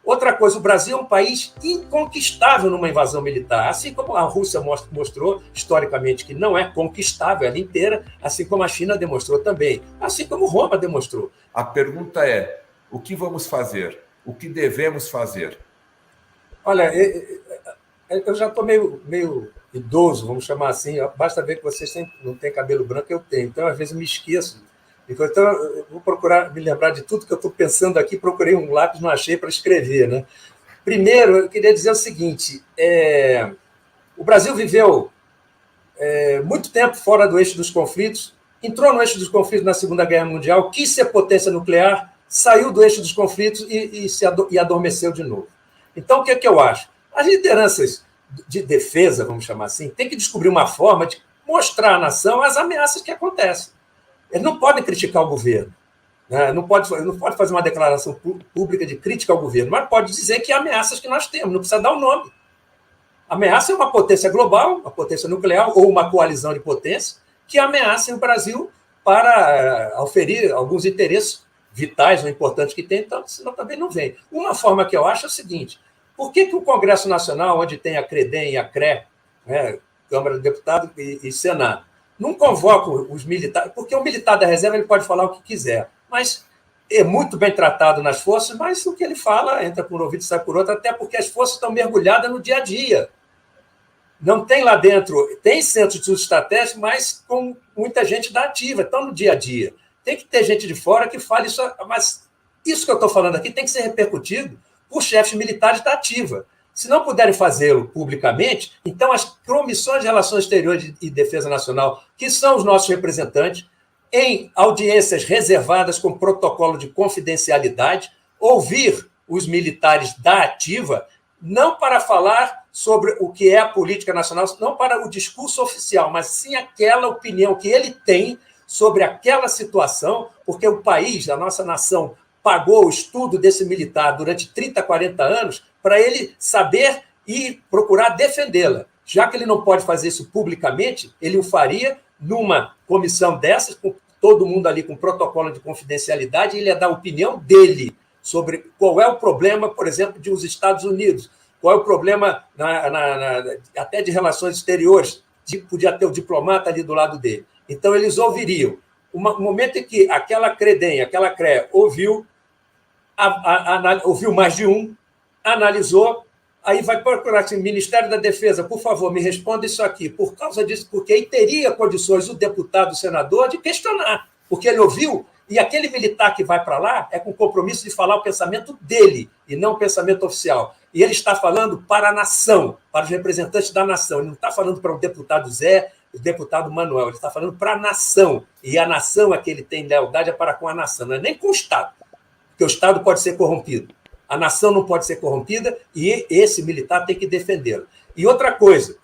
Outra coisa, o Brasil é um país inconquistável numa invasão militar, assim como a Rússia mostrou historicamente que não é conquistável ela inteira, assim como a China demonstrou também, assim como Roma demonstrou. A pergunta é, o que vamos fazer? O que devemos fazer? Olha, eu já estou meio idoso, vamos chamar assim, basta ver que vocês não têm cabelo branco, eu tenho, então às vezes eu me esqueço. Então, eu vou procurar me lembrar de tudo que eu estou pensando aqui, procurei um lápis, não achei para escrever, né? Primeiro, eu queria dizer o seguinte, o Brasil viveu muito tempo fora do eixo dos conflitos, entrou no eixo dos conflitos na Segunda Guerra Mundial, quis ser potência nuclear, saiu do eixo dos conflitos e adormeceu de novo. Então, o que é que eu acho? As lideranças de defesa, vamos chamar assim, têm que descobrir uma forma de mostrar à nação as ameaças que acontecem. Eles não podem criticar o governo, né? Não pode fazer uma declaração pública de crítica ao governo, mas pode dizer que há ameaças que nós temos, não precisa dar o nome. A ameaça é uma potência global, uma potência nuclear ou uma coalizão de potências que ameacem o Brasil para oferir alguns interesses vitais ou importantes que tem, então, senão também não vem. Uma forma que eu acho é o seguinte, por que o Congresso Nacional, onde tem a CREDEM e a CRE, né, Câmara de Deputados e Senado, não convocam os militares, porque o militar da reserva ele pode falar o que quiser, mas é muito bem tratado nas forças, mas o que ele fala entra por um ouvido e sai por outro, até porque as forças estão mergulhadas no dia a dia. Não tem lá dentro, tem centros de estudo estratégico, mas com muita gente da ativa, estão no dia a dia. Tem que ter gente de fora que fale isso, mas isso que eu estou falando aqui tem que ser repercutido por chefes militares da ativa. Se não puderem fazê-lo publicamente, então as comissões de Relações Exteriores e Defesa Nacional, que são os nossos representantes, em audiências reservadas com protocolo de confidencialidade, ouvir os militares da ativa, não para falar sobre o que é a política nacional, não para o discurso oficial, mas sim aquela opinião que ele tem sobre aquela situação, porque o país, a nossa nação, pagou o estudo desse militar durante 30, 40 anos para ele saber e procurar defendê-la. Já que ele não pode fazer isso publicamente, ele o faria numa comissão dessas, com todo mundo ali com protocolo de confidencialidade, e ele ia dar a opinião dele sobre qual é o problema, por exemplo, de os Estados Unidos, qual é o problema até de relações exteriores, podia ter o diplomata ali do lado dele. Então, eles ouviriam. O momento em que aquela CREDEM, aquela CRE, ouviu mais de um, analisou, aí vai procurar assim, Ministério da Defesa, por favor, me responda isso aqui, por causa disso, porque aí teria condições o deputado, o senador, de questionar, porque ele ouviu, e aquele militar que vai para lá é com compromisso de falar o pensamento dele, e não o pensamento oficial. E ele está falando para a nação, para os representantes da nação, ele não está falando para o deputado Zé, o deputado Manuel, ele está falando para a nação, e a nação é que ele tem lealdade é para com a nação, não é nem com o Estado, porque o Estado pode ser corrompido. A nação não pode ser corrompida e esse militar tem que defendê-la. E outra coisa,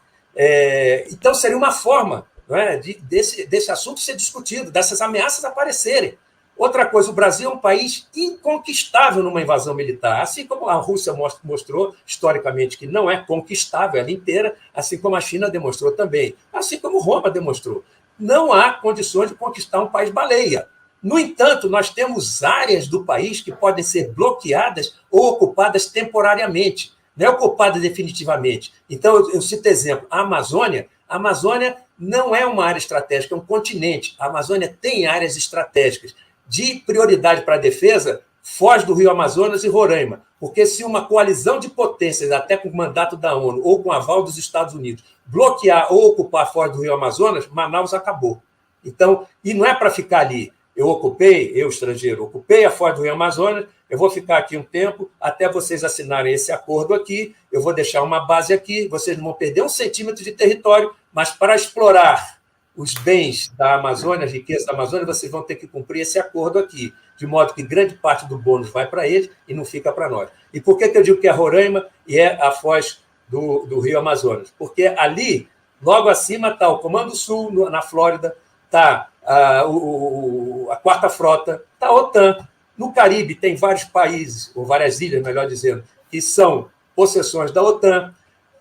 então seria uma forma, não é, desse assunto ser discutido, dessas ameaças aparecerem. Outra coisa, o Brasil é um país inconquistável numa invasão militar, assim como a Rússia mostrou historicamente que não é conquistável ela inteira, assim como a China demonstrou também, assim como Roma demonstrou. Não há condições de conquistar um país baleia. No entanto, nós temos áreas do país que podem ser bloqueadas ou ocupadas temporariamente, não é ocupada definitivamente. Então, eu cito exemplo, a Amazônia não é uma área estratégica, é um continente. A Amazônia tem áreas estratégicas. De prioridade para a defesa, foz do Rio Amazonas e Roraima, porque se uma coalizão de potências, até com o mandato da ONU ou com o aval dos Estados Unidos, bloquear ou ocupar a foz do Rio Amazonas, Manaus acabou. Então, e não é para ficar ali. Eu, estrangeiro, ocupei a foz do Rio Amazonas, eu vou ficar aqui um tempo até vocês assinarem esse acordo aqui, eu vou deixar uma base aqui, vocês não vão perder um centímetro de território, mas para explorar os bens da Amazônia, a riqueza da Amazônia, vocês vão ter que cumprir esse acordo aqui, de modo que grande parte do bônus vai para eles e não fica para nós. E por que eu digo que é Roraima e é a foz do Rio Amazonas? Porque ali, logo acima, está o Comando Sul, na Flórida, está a Quarta Frota, está a OTAN. No Caribe tem vários países, ou várias ilhas, melhor dizendo, que são possessões da OTAN.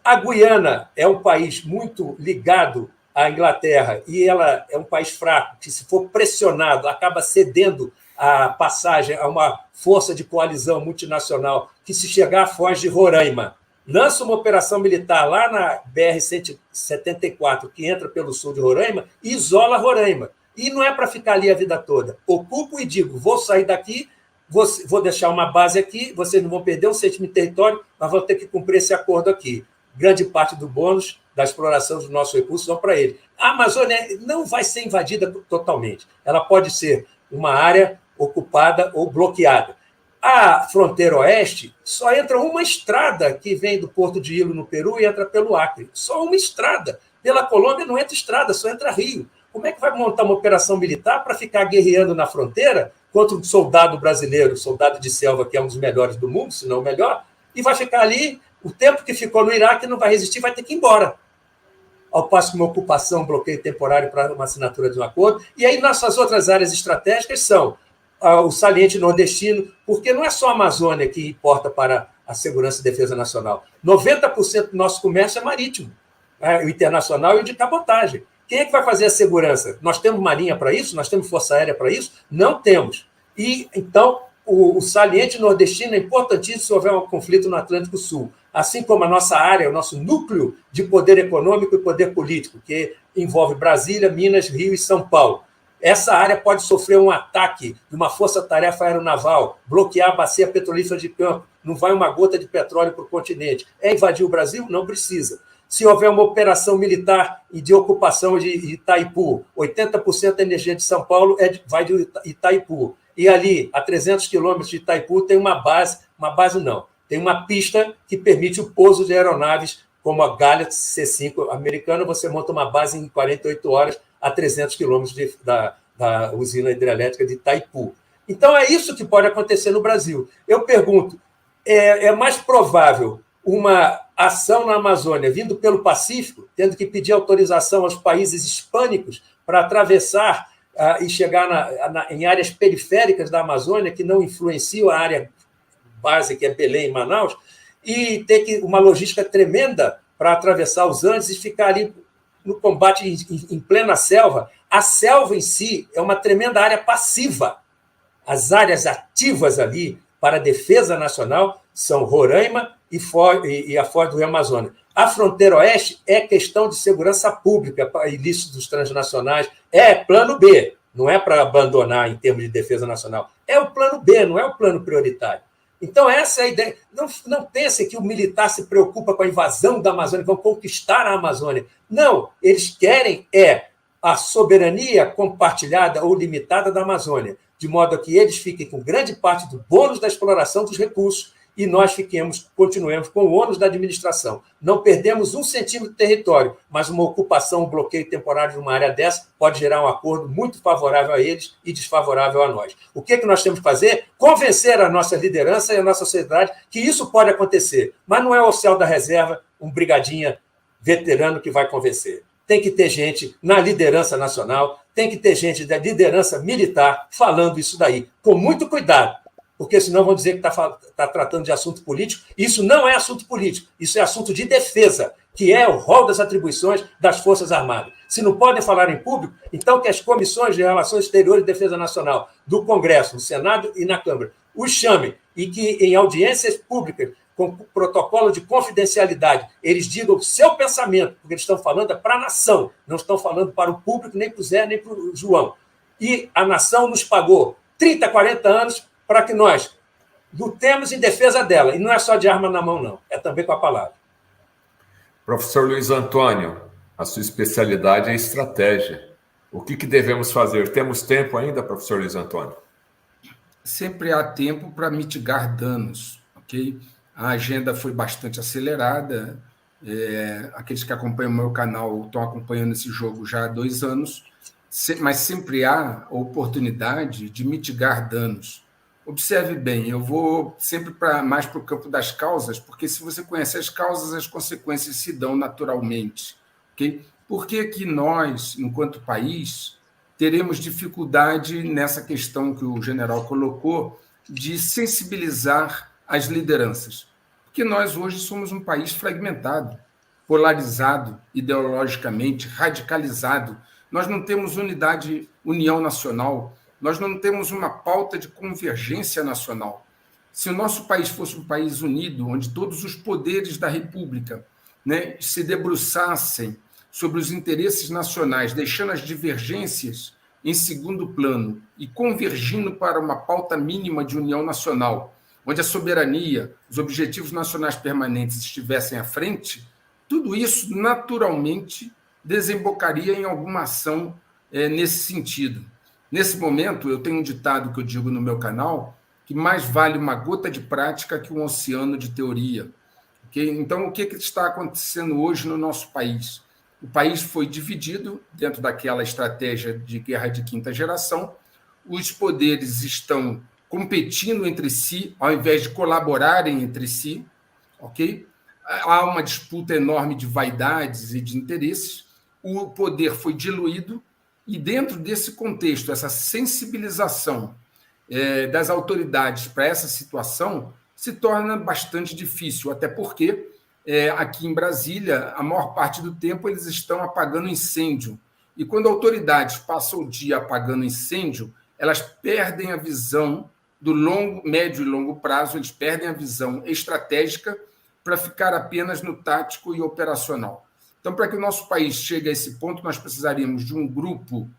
A Guiana é um país muito ligado à Inglaterra e ela é um país fraco, que se for pressionado, acaba cedendo a passagem a uma força de coalizão multinacional que, se chegar à Foz de Roraima, lança uma operação militar lá na BR-174, que entra pelo sul de Roraima, e isola Roraima. E não é para ficar ali a vida toda. Ocupo e digo, vou sair daqui, vou deixar uma base aqui, vocês não vão perder um centímetro de território, mas vão ter que cumprir esse acordo aqui. Grande parte do bônus da exploração dos nossos recursos vão para ele. A Amazônia não vai ser invadida totalmente. Ela pode ser uma área ocupada ou bloqueada. A fronteira oeste só entra uma estrada que vem do Porto de Ilo, no Peru, e entra pelo Acre. Só uma estrada. Pela Colômbia não entra estrada, só entra rio. Como é que vai montar uma operação militar para ficar guerreando na fronteira contra um soldado brasileiro, soldado de selva, que é um dos melhores do mundo, se não o melhor, e vai ficar ali, o tempo que ficou no Iraque não vai resistir, vai ter que ir embora. Ao passo que uma ocupação, um bloqueio temporário para uma assinatura de um acordo. E aí nossas outras áreas estratégicas são o saliente nordestino, porque não é só a Amazônia que importa para a segurança e defesa nacional. 90% do nosso comércio é marítimo, o internacional e o de cabotagem. Quem é que vai fazer a segurança? Nós temos marinha para isso? Nós temos força aérea para isso? Não temos. E, então, o saliente nordestino é importantíssimo se houver um conflito no Atlântico Sul, assim como a nossa área, o nosso núcleo de poder econômico e poder político, que envolve Brasília, Minas, Rio e São Paulo. Essa área pode sofrer um ataque de uma força-tarefa aeronaval, bloquear a bacia petrolífera de Campo, não vai uma gota de petróleo para o continente. É invadir o Brasil? Não precisa. Se houver uma operação militar e de ocupação de Itaipu, 80% da energia de São Paulo vai de Itaipu. E ali, a 300 quilômetros de Itaipu, tem uma base não, tem uma pista que permite o pouso de aeronaves, como a Galaxy C-5 americana, você monta uma base em 48 horas a 300 quilômetros da usina hidrelétrica de Itaipu. Então, é isso que pode acontecer no Brasil. Eu pergunto, é mais provável uma ação na Amazônia vindo pelo Pacífico, tendo que pedir autorização aos países hispânicos para atravessar e chegar em áreas periféricas da Amazônia, que não influenciam a área base, que é Belém e Manaus, e ter uma logística tremenda para atravessar os Andes e ficar ali no combate em plena selva. A selva em si é uma tremenda área passiva. As áreas ativas ali para a defesa nacional são Roraima e a Foz do Rio Amazonas. A fronteira oeste é questão de segurança pública, para ilícitos transnacionais, é plano B, não é para abandonar em termos de defesa nacional, é o plano B, não é o plano prioritário. Então, essa é a ideia. Não pense que o militar se preocupa com a invasão da Amazônia, vão conquistar a Amazônia. Não, eles querem a soberania compartilhada ou limitada da Amazônia, de modo que eles fiquem com grande parte do bônus da exploração dos recursos e nós continuemos com o ônus da administração. Não perdemos 1 centímetro de território, mas uma ocupação, um bloqueio temporário de uma área dessa pode gerar um acordo muito favorável a eles e desfavorável a nós. O que nós temos que fazer? Convencer a nossa liderança e a nossa sociedade que isso pode acontecer, mas não é o céu da reserva, um brigadinha veterano que vai convencer. Tem que ter gente na liderança nacional, tem que ter gente da liderança militar falando isso daí, com muito cuidado, porque senão vão dizer que está tratando de assunto político. Isso não é assunto político, isso é assunto de defesa, que é o rol das atribuições das Forças Armadas. Se não podem falar em público, então que as comissões de Relações Exteriores e Defesa Nacional do Congresso, no Senado e na Câmara, os chamem e que em audiências públicas, com protocolo de confidencialidade, eles digam o seu pensamento, porque eles estão falando para a nação, não estão falando para o público, nem para o Zé, nem para o João. E a nação nos pagou 30, 40 anos para que nós lutemos em defesa dela. E não é só de arma na mão, não. É também com a palavra. Professor Luiz Antônio, a sua especialidade é estratégia. O que devemos fazer? Temos tempo ainda, professor Luiz Antônio? Sempre há tempo para mitigar danos, ok? A agenda foi bastante acelerada. Aqueles que acompanham o meu canal estão acompanhando esse jogo já há 2 anos, mas sempre há a oportunidade de mitigar danos. Observe bem, eu vou sempre mais para o campo das causas, porque se você conhece as causas, as consequências se dão naturalmente. Okay? Por que nós, enquanto país, teremos dificuldade nessa questão que o general colocou de sensibilizar as lideranças? Porque nós hoje somos um país fragmentado, polarizado ideologicamente, radicalizado. Nós não temos união nacional. nós não temos uma pauta de convergência nacional. Se o nosso país fosse um país unido, onde todos os poderes da República, né, se debruçassem sobre os interesses nacionais, deixando as divergências em segundo plano e convergindo para uma pauta mínima de união nacional, onde a soberania, os objetivos nacionais permanentes estivessem à frente, tudo isso naturalmente desembocaria em alguma ação nesse sentido. Nesse momento, eu tenho um ditado que eu digo no meu canal, que mais vale uma gota de prática que um oceano de teoria. Okay? Então, o que está acontecendo hoje no nosso país? O país foi dividido dentro daquela estratégia de guerra de quinta geração, os poderes estão competindo entre si, ao invés de colaborarem entre si, ok? Há uma disputa enorme de vaidades e de interesses, o poder foi diluído, e dentro desse contexto, essa sensibilização das autoridades para essa situação se torna bastante difícil, até porque aqui em Brasília, a maior parte do tempo eles estão apagando incêndio, e quando autoridades passam o dia apagando incêndio, elas perdem a visão do médio e longo prazo, eles perdem a visão estratégica para ficar apenas no tático e operacional. Então, para que o nosso país chegue a esse ponto, nós precisaríamos de um grupo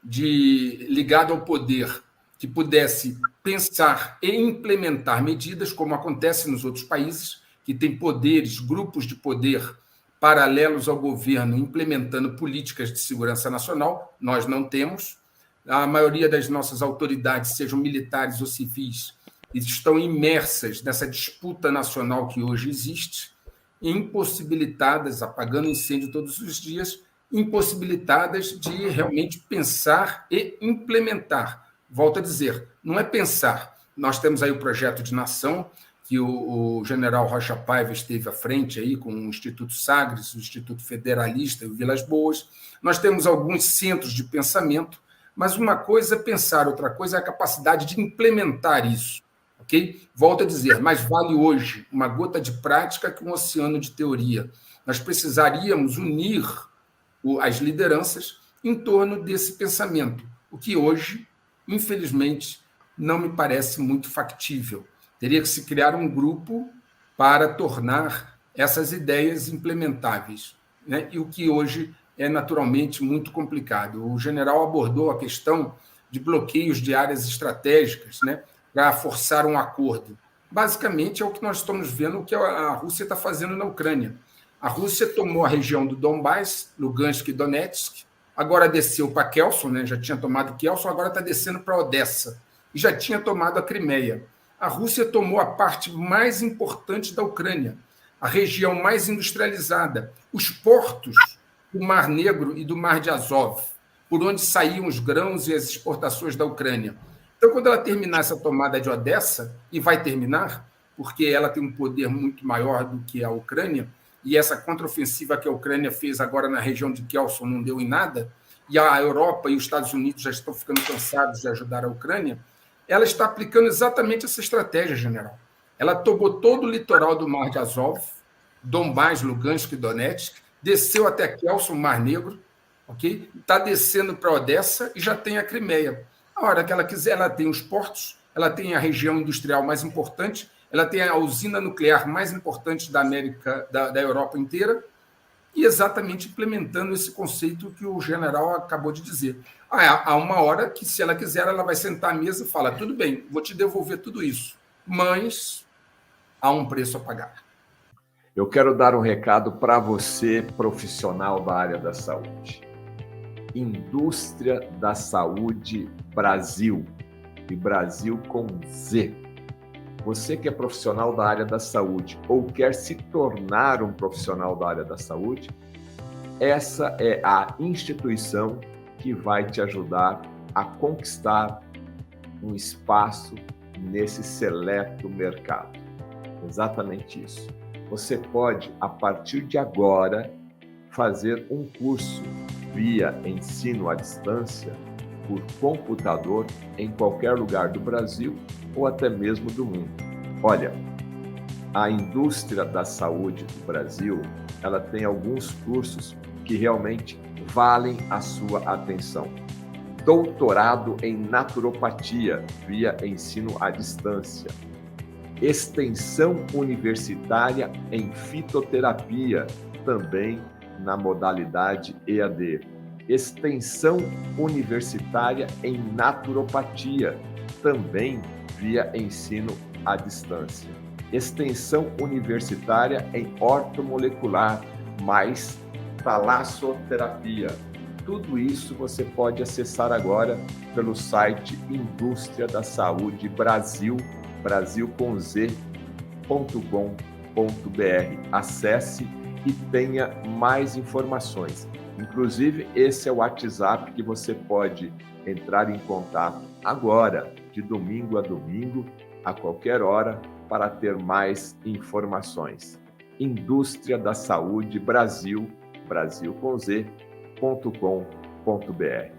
ligado ao poder que pudesse pensar e implementar medidas, como acontece nos outros países, que tem poderes, grupos de poder paralelos ao governo, implementando políticas de segurança nacional. Nós não temos. A maioria das nossas autoridades, sejam militares ou civis, estão imersas nessa disputa nacional que hoje existe, impossibilitadas, apagando incêndio todos os dias, impossibilitadas de realmente pensar e implementar. Volto a dizer, não é pensar. Nós temos aí o projeto de nação, que o general Rocha Paiva esteve à frente aí com o Instituto Sagres, o Instituto Federalista e o Vilas Boas. Nós temos alguns centros de pensamento, mas uma coisa é pensar, outra coisa é a capacidade de implementar isso. Okay? Volto a dizer, mais vale hoje uma gota de prática que um oceano de teoria. Nós precisaríamos unir as lideranças em torno desse pensamento, o que hoje, infelizmente, não me parece muito factível. Teria que se criar um grupo para tornar essas ideias implementáveis, né? E o que hoje é naturalmente muito complicado. O general abordou a questão de bloqueios de áreas estratégicas, né, para forçar um acordo. Basicamente, é o que nós estamos vendo que a Rússia está fazendo na Ucrânia. A Rússia tomou a região do Donbás, Lugansk e Donetsk, agora desceu para Kherson, né, já tinha tomado Kherson, agora está descendo para Odessa, e já tinha tomado a Crimeia. A Rússia tomou a parte mais importante da Ucrânia, a região mais industrializada, os portos do Mar Negro e do Mar de Azov, por onde saíam os grãos e as exportações da Ucrânia. Então, quando ela terminar essa tomada de Odessa, e vai terminar, porque ela tem um poder muito maior do que a Ucrânia, e essa contraofensiva que a Ucrânia fez agora na região de Kherson não deu em nada, e a Europa e os Estados Unidos já estão ficando cansados de ajudar a Ucrânia, ela está aplicando exatamente essa estratégia, general. Ela tomou todo o litoral do Mar de Azov, Donbás, Lugansk e Donetsk, desceu até Kherson, Mar Negro, okay? Está descendo para Odessa e já tem a Crimeia. A hora que ela quiser, ela tem os portos, ela tem a região industrial mais importante, ela tem a usina nuclear mais importante da América, da Europa inteira, e exatamente implementando esse conceito que o general acabou de dizer. Há uma hora que, se ela quiser, ela vai sentar à mesa e falar, tudo bem, vou te devolver tudo isso, mas há um preço a pagar. Eu quero dar um recado para você, profissional da área da saúde. Indústria da Saúde Brasil, e Brasil com Z. Você que é profissional da área da saúde ou quer se tornar um profissional da área da saúde, essa é a instituição que vai te ajudar a conquistar um espaço nesse seleto mercado. Exatamente isso. Você pode, a partir de agora, fazer um curso via ensino à distância por computador em qualquer lugar do Brasil ou até mesmo do mundo. Olha, a indústria da saúde do Brasil, ela tem alguns cursos que realmente valem a sua atenção. doutorado em naturopatia via ensino à distância, extensão universitária em fitoterapia, também na modalidade EAD, extensão universitária em naturopatia, também via ensino à distância, extensão universitária em ortomolecular, mais talassoterapia. Tudo isso você pode acessar agora pelo site Indústria da Saúde Brasil, brasilcomz.com.br. Acesse e tenha mais informações. Inclusive, esse é o WhatsApp que você pode entrar em contato agora, de domingo a domingo, a qualquer hora, para ter mais informações. Indústria da Saúde Brasil, brasilcomz.com.br.